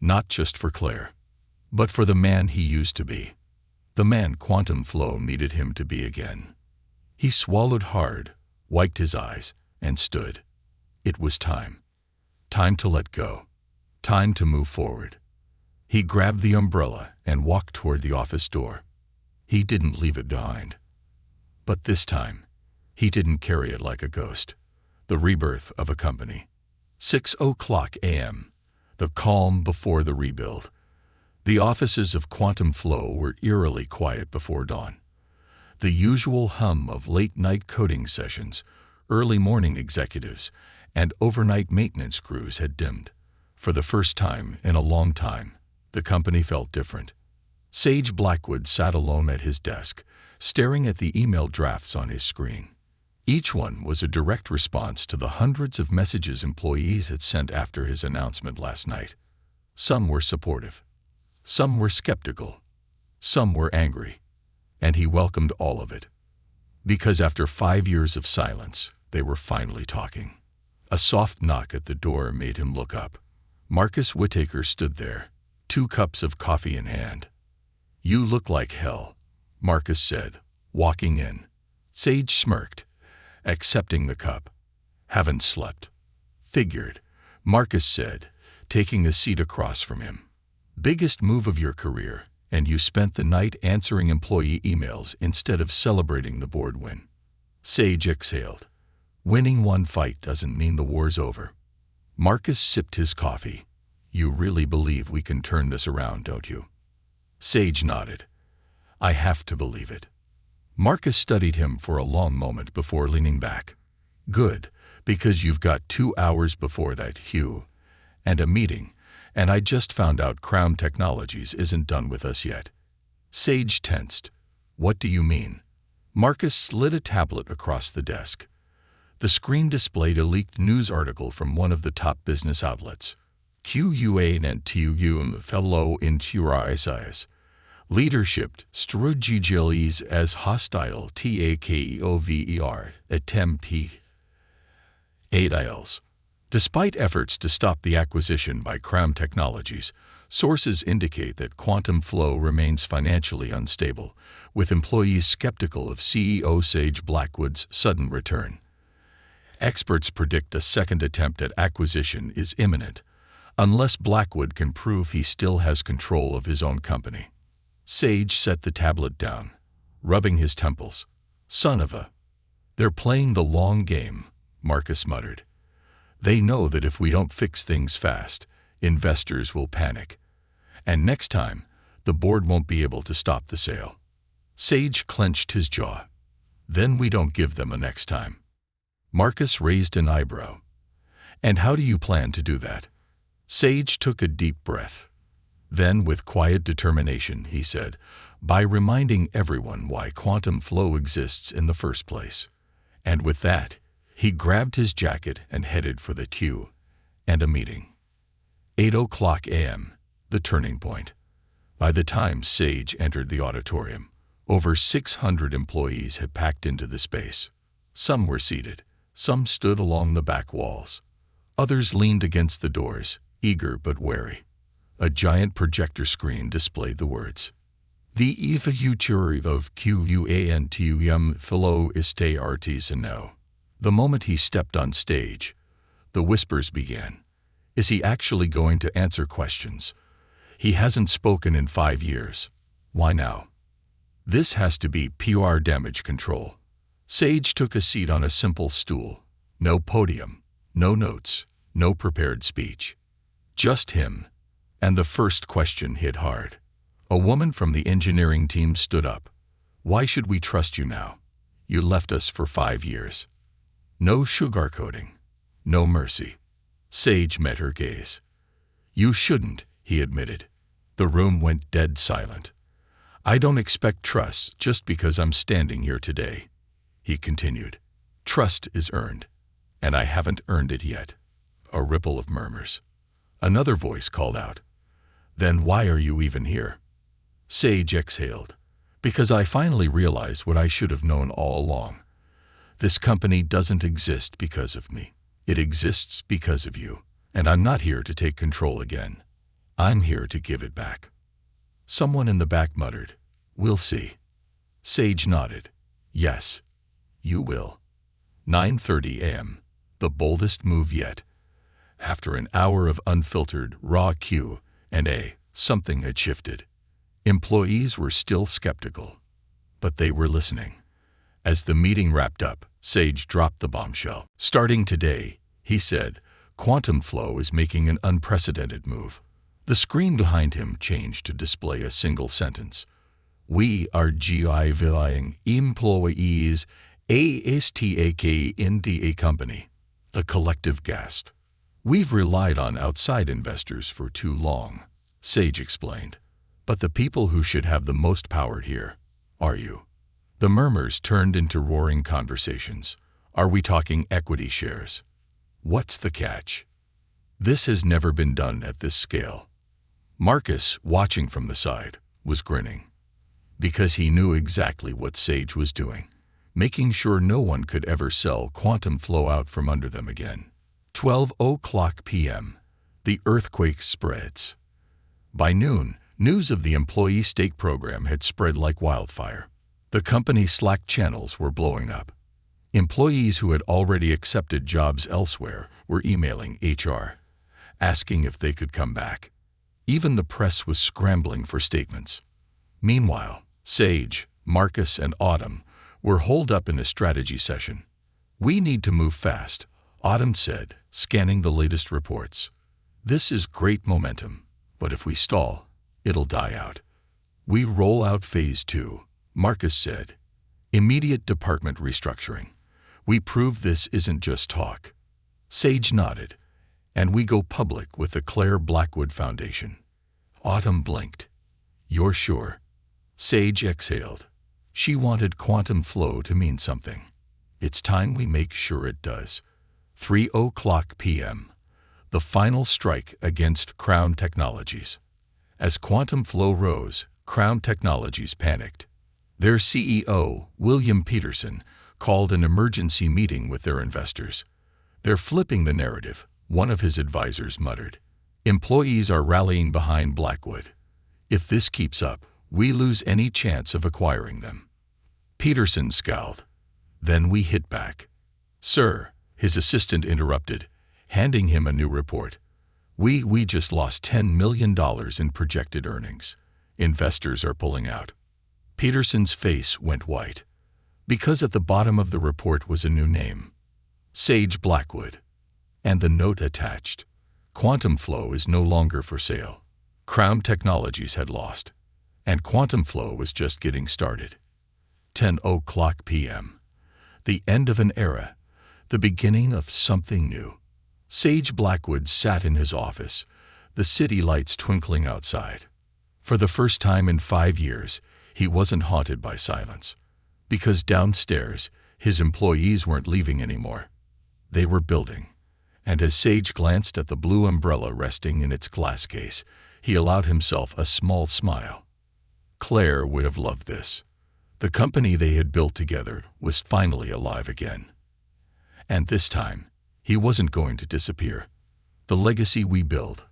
Not just for Claire, but for the man he used to be. The man Quantum Flow needed him to be again. He swallowed hard, wiped his eyes, and stood. It was time. Time to let go. Time to move forward. He grabbed the umbrella and walked toward the office door. He didn't leave it behind. But this time, he didn't carry it like a ghost. The rebirth of a company. 6:00 a.m. The calm before the rebuild. The offices of Quantum Flow were eerily quiet before dawn. The usual hum of late-night coding sessions, early morning executives, and overnight maintenance crews had dimmed. For the first time in a long time, the company felt different. Sage Blackwood sat alone at his desk, staring at the email drafts on his screen. Each one was a direct response to the hundreds of messages employees had sent after his announcement last night. Some were supportive. Some were skeptical. Some were angry. And he welcomed all of it. Because after 5 years of silence, they were finally talking. A soft knock at the door made him look up. Marcus Whittaker stood there, 2 cups of coffee in hand. "You look like hell," Marcus said, walking in. Sage smirked, accepting the cup. "Haven't slept." "Figured," Marcus said, taking a seat across from him. "Biggest move of your career, and you spent the night answering employee emails instead of celebrating the board win." Sage exhaled. "Winning one fight doesn't mean the war's over." Marcus sipped his coffee. "You really believe we can turn this around, don't you?" Sage nodded. "I have to believe it." Marcus studied him for a long moment before leaning back. "Good, because you've got 2 hours before that, Hugh, and a meeting, and I just found out Crown Technologies isn't done with us yet." Sage tensed. "What do you mean?" Marcus slid a tablet across the desk. The screen displayed a leaked news article from one of the top business outlets. QUA and TUM fellow in TURISIS. Leadership strategies as hostile TAKEOVER attempt 8 ILs. Despite efforts to stop the acquisition by Crown Technologies, sources indicate that Quantum Flow remains financially unstable, with employees skeptical of CEO Sage Blackwood's sudden return. Experts predict a second attempt at acquisition is imminent, unless Blackwood can prove he still has control of his own company. Sage set the tablet down, rubbing his temples. "Son of a..." "They're playing the long game," Marcus muttered. "They know that if we don't fix things fast, investors will panic. And next time, the board won't be able to stop the sale." Sage clenched his jaw. "Then we don't give them a next time." Marcus raised an eyebrow. "And how do you plan to do that?" Sage took a deep breath. Then, with quiet determination, he said, "By reminding everyone why Quantum Flow exists in the first place." And with that, he grabbed his jacket and headed for the queue and a meeting. 8:00 a.m., the turning point. By the time Sage entered the auditorium, over 600 employees had packed into the space. Some were seated, some stood along the back walls. Others leaned against the doors, eager but wary. A giant projector screen displayed the words, "The future of QUANTUM fellow estate artisanal." The moment he stepped on stage, the whispers began. Is he actually going to answer questions? He hasn't spoken in 5 years. Why now? This has to be pure damage control. Sage took a seat on a simple stool. No podium, no notes, no prepared speech. Just him. And the first question hit hard. A woman from the engineering team stood up. "Why should we trust you now? You left us for 5 years." No sugarcoating. No mercy. Sage met her gaze. You shouldn't, he admitted. The room went dead silent. I don't expect trust just because I'm standing here today, he continued. Trust is earned, and I haven't earned it yet. A ripple of murmurs. Another voice called out, Then why are you even here? Sage exhaled. Because I finally realized what I should have known all along. This company doesn't exist because of me. It exists because of you, and I'm not here to take control again. I'm here to give it back. Someone in the back muttered, We'll see. Sage nodded. Yes, you will. 9:30 a.m., the boldest move yet. After an hour of unfiltered, raw Q&A, something had shifted. Employees were still skeptical, but they were listening. As the meeting wrapped up, Sage dropped the bombshell. Starting today, he said, Quantum Flow is making an unprecedented move. The screen behind him changed to display a single sentence. We are giving employees a stock in the company. The collective gasped. We've relied on outside investors for too long, Sage explained. But the people who should have the most power here are you. The murmurs turned into roaring conversations. Are we talking equity shares? What's the catch? This has never been done at this scale. Marcus, watching from the side, was grinning. Because he knew exactly what Sage was doing, making sure no one could ever sell Quantum Flow out from under them again. 12:00 p.m. The earthquake spreads. By noon, news of the employee stake program had spread like wildfire. The company's Slack channels were blowing up. Employees who had already accepted jobs elsewhere were emailing HR, asking if they could come back. Even the press was scrambling for statements. Meanwhile, Sage, Marcus, and Autumn were holed up in a strategy session. We need to move fast, Autumn said, scanning the latest reports. This is great momentum, but if we stall, it'll die out. We roll out phase 2, Marcus said. Immediate department restructuring. We prove this isn't just talk. Sage nodded. And we go public with the Claire Blackwood Foundation. Autumn blinked. You're sure? Sage exhaled. She wanted Quantum Flow to mean something. It's time we make sure it does. 3:00 p.m. The final strike against Crown Technologies. As Quantum Flow rose, Crown Technologies panicked. Their CEO, William Peterson, called an emergency meeting with their investors. They're flipping the narrative, one of his advisors muttered. Employees are rallying behind Blackwood. If this keeps up, we lose any chance of acquiring them. Peterson scowled. Then we hit back. Sir, his assistant interrupted, handing him a new report. We just lost $10 million in projected earnings. Investors are pulling out. Peterson's face went white. Because at the bottom of the report was a new name. Sage Blackwood. And the note attached. Quantum Flow is no longer for sale. Crown Technologies had lost. And Quantum Flow was just getting started. 10:00 p.m. The end of an era. The beginning of something new. Sage Blackwood sat in his office, the city lights twinkling outside. For the first time in 5 years, he wasn't haunted by silence. Because downstairs, his employees weren't leaving anymore. They were building. And as Sage glanced at the blue umbrella resting in its glass case, he allowed himself a small smile. Claire would have loved this. The company they had built together was finally alive again. And this time, he wasn't going to disappear. The legacy we build.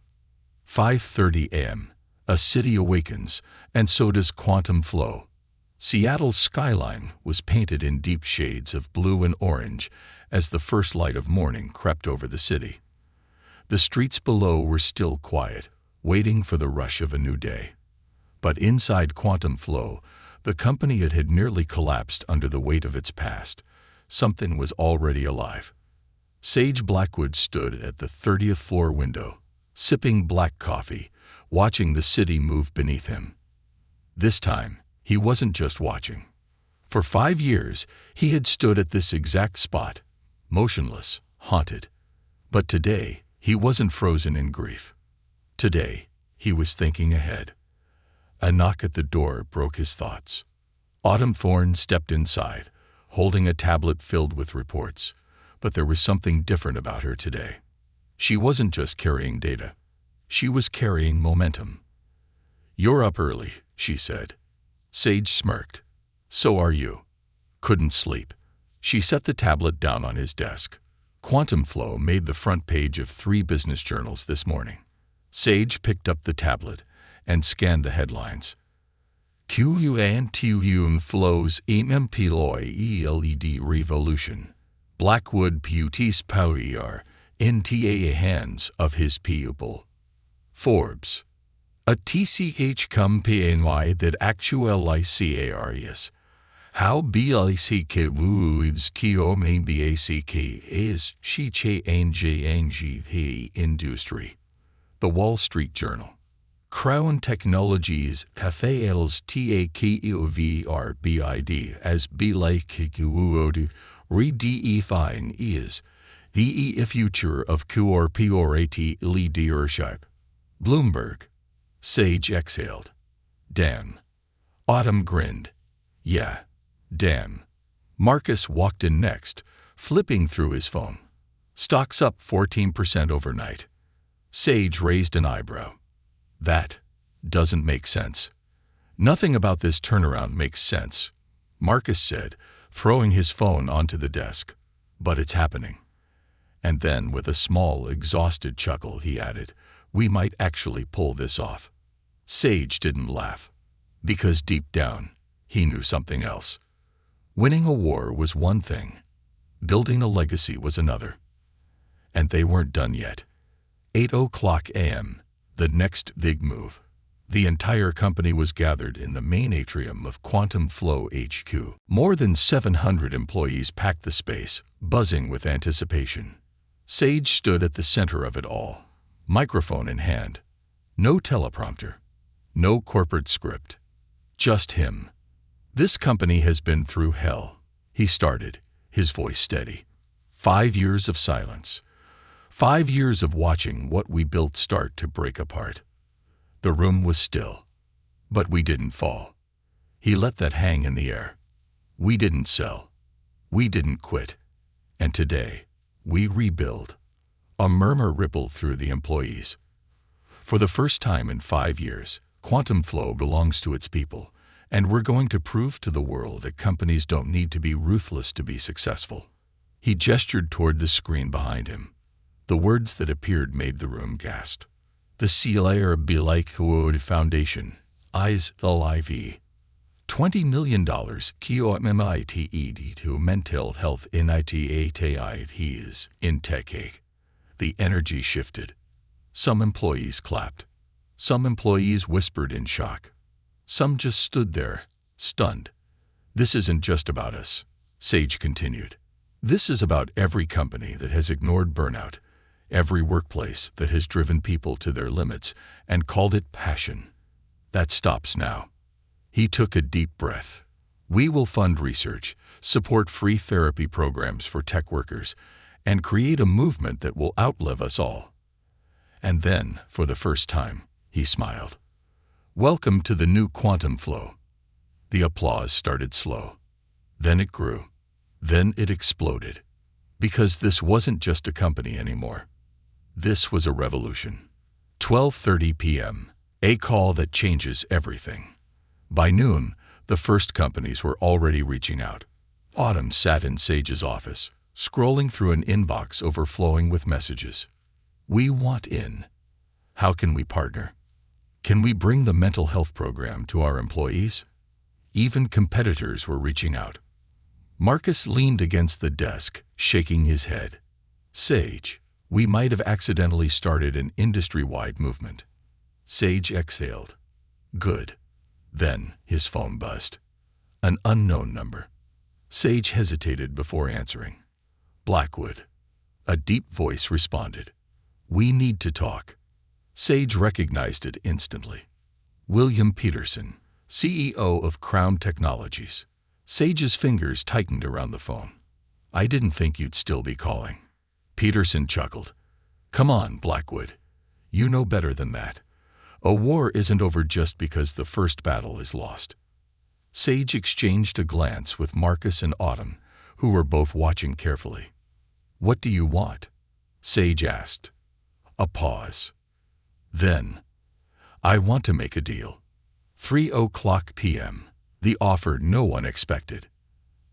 5:30 a.m. A city awakens, and so does Quantum Flow. Seattle's skyline was painted in deep shades of blue and orange as the first light of morning crept over the city. The streets below were still quiet, waiting for the rush of a new day. But inside Quantum Flow, the company had nearly collapsed under the weight of its past. Something was already alive. Sage Blackwood stood at the 30th floor window, sipping black coffee, watching the city move beneath him. This time, he wasn't just watching. For 5 years, he had stood at this exact spot, motionless, haunted. But today, he wasn't frozen in grief. Today, he was thinking ahead. A knock at the door broke his thoughts. Autumn Thorne stepped inside, holding a tablet filled with reports, but there was something different about her today. She wasn't just carrying data. She was carrying momentum. "You're up early," she said. Sage smirked. "So are you." Couldn't sleep. She set the tablet down on his desk. Quantum Flow made the front page of 3 business journals this morning. Sage picked up the tablet and scanned the headlines. Quantum Flow's ELED revolution. Blackwood puts power into the hands of his people. Forbes. A TCH company that actualizes how BICK moves BACK is she change the industry. The Wall Street Journal. Crown Technologies fails TAKOVRBID as BICK redefine is the future of corporate leadership. Bloomberg. Sage exhaled. "Dan." Autumn grinned. "Yeah, Dan." Marcus walked in next, flipping through his phone. Stocks up 14% overnight. Sage raised an eyebrow. "That doesn't make sense." "Nothing about this turnaround makes sense," Marcus said, throwing his phone onto the desk. "But it's happening." And then, with a small, exhausted chuckle, he added, "We might actually pull this off." Sage didn't laugh, because deep down, he knew something else. Winning a war was one thing. Building a legacy was another. And they weren't done yet. 8:00 a.m., the next big move. The entire company was gathered in the main atrium of Quantum Flow HQ. More than 700 employees packed the space, buzzing with anticipation. Sage stood at the center of it all, microphone in hand. No teleprompter. No corporate script. Just him. "This company has been through hell," he started, his voice steady. 5 years of silence. 5 years of watching what we built start to break apart. The room was still. But we didn't fall. He let that hang in the air. We didn't sell. We didn't quit. And today, we rebuild. A murmur rippled through the employees. For the first time in 5 years, Quantum Flow belongs to its people, and we're going to prove to the world that companies don't need to be ruthless to be successful. He gestured toward the screen behind him. The words that appeared made the room gasp. The Cielair Bilaikwood Foundation, Eyes LIV. $20 million KOMMITED to mental health in ITATIs in tech. The energy shifted. Some employees clapped. Some employees whispered in shock. Some just stood there, stunned. "This isn't just about us," Sage continued. "This is about every company that has ignored burnout, every workplace that has driven people to their limits and called it passion. That stops now." He took a deep breath. "We will fund research, support free therapy programs for tech workers, and create a movement that will outlive us all." And then, for the first time, he smiled. "Welcome to the new Quantum Flow." The applause started slow. Then it grew. Then it exploded. Because this wasn't just a company anymore. This was a revolution. 12:30 p.m., a call that changes everything. By noon, the first companies were already reaching out. Autumn sat in Sage's office, scrolling through an inbox overflowing with messages. "We want in. How can we partner? Can we bring the mental health program to our employees?" Even competitors were reaching out. Marcus leaned against the desk, shaking his head. "Sage, we might have accidentally started an industry-wide movement." Sage exhaled. "Good." Then his phone buzzed. An unknown number. Sage hesitated before answering. "Blackwood." A deep voice responded. "We need to talk." Sage recognized it instantly. William Peterson, CEO of Crown Technologies. Sage's fingers tightened around the phone. "I didn't think you'd still be calling." Peterson chuckled. "Come on, Blackwood. You know better than that. A war isn't over just because the first battle is lost. Sage exchanged a glance with Marcus and Autumn, who were both watching carefully. What do you want? Sage asked. A pause. Then, I want to make a deal. 3:00 p.m. The offer no one expected.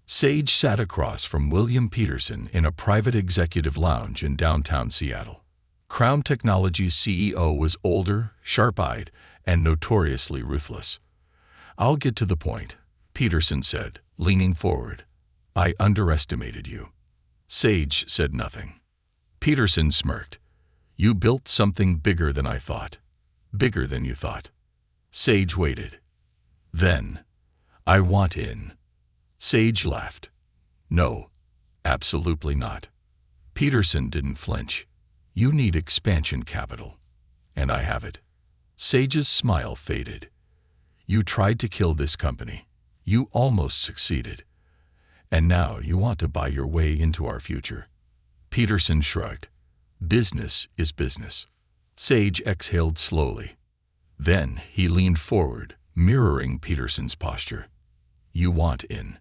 Sage sat across from William Peterson in a private executive lounge in downtown Seattle. Crown Technologies' CEO was older, sharp-eyed, and notoriously ruthless. I'll get to the point, Peterson said, leaning forward. I underestimated you. Sage said nothing. Peterson smirked. You built something bigger than I thought. Bigger than you thought. Sage waited. Then, I want in. Sage laughed. No, absolutely not. Peterson didn't flinch. You need expansion capital. And I have it. Sage's smile faded. You tried to kill this company. You almost succeeded. And now you want to buy your way into our future. Peterson shrugged. Business is business. Sage exhaled slowly. Then he leaned forward, mirroring Peterson's posture. You want in?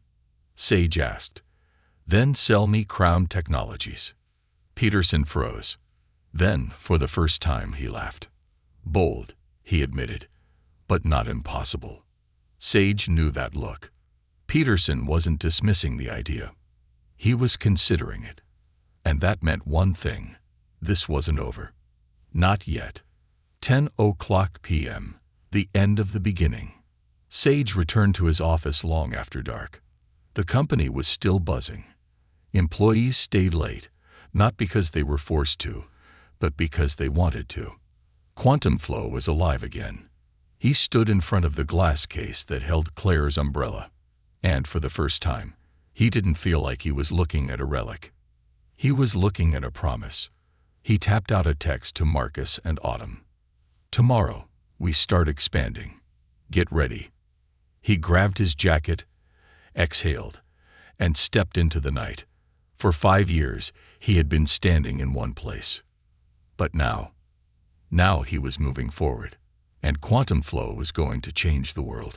Sage asked. Then sell me Crown Technologies. Peterson froze. Then, for the first time, he laughed. Bold, he admitted, but not impossible. Sage knew that look. Peterson wasn't dismissing the idea. He was considering it. And that meant one thing. This wasn't over. Not yet. 10:00 p.m., the end of the beginning. Sage returned to his office long after dark. The company was still buzzing. Employees stayed late, not because they were forced to, but because they wanted to. Quantum Flow was alive again. He stood in front of the glass case that held Claire's umbrella. And for the first time, he didn't feel like he was looking at a relic. He was looking at a promise. He tapped out a text to Marcus and Autumn. Tomorrow, we start expanding. Get ready. He grabbed his jacket, exhaled, and stepped into the night. For 5 years, he had been standing in one place. But now he was moving forward, and Quantum Flow was going to change the world.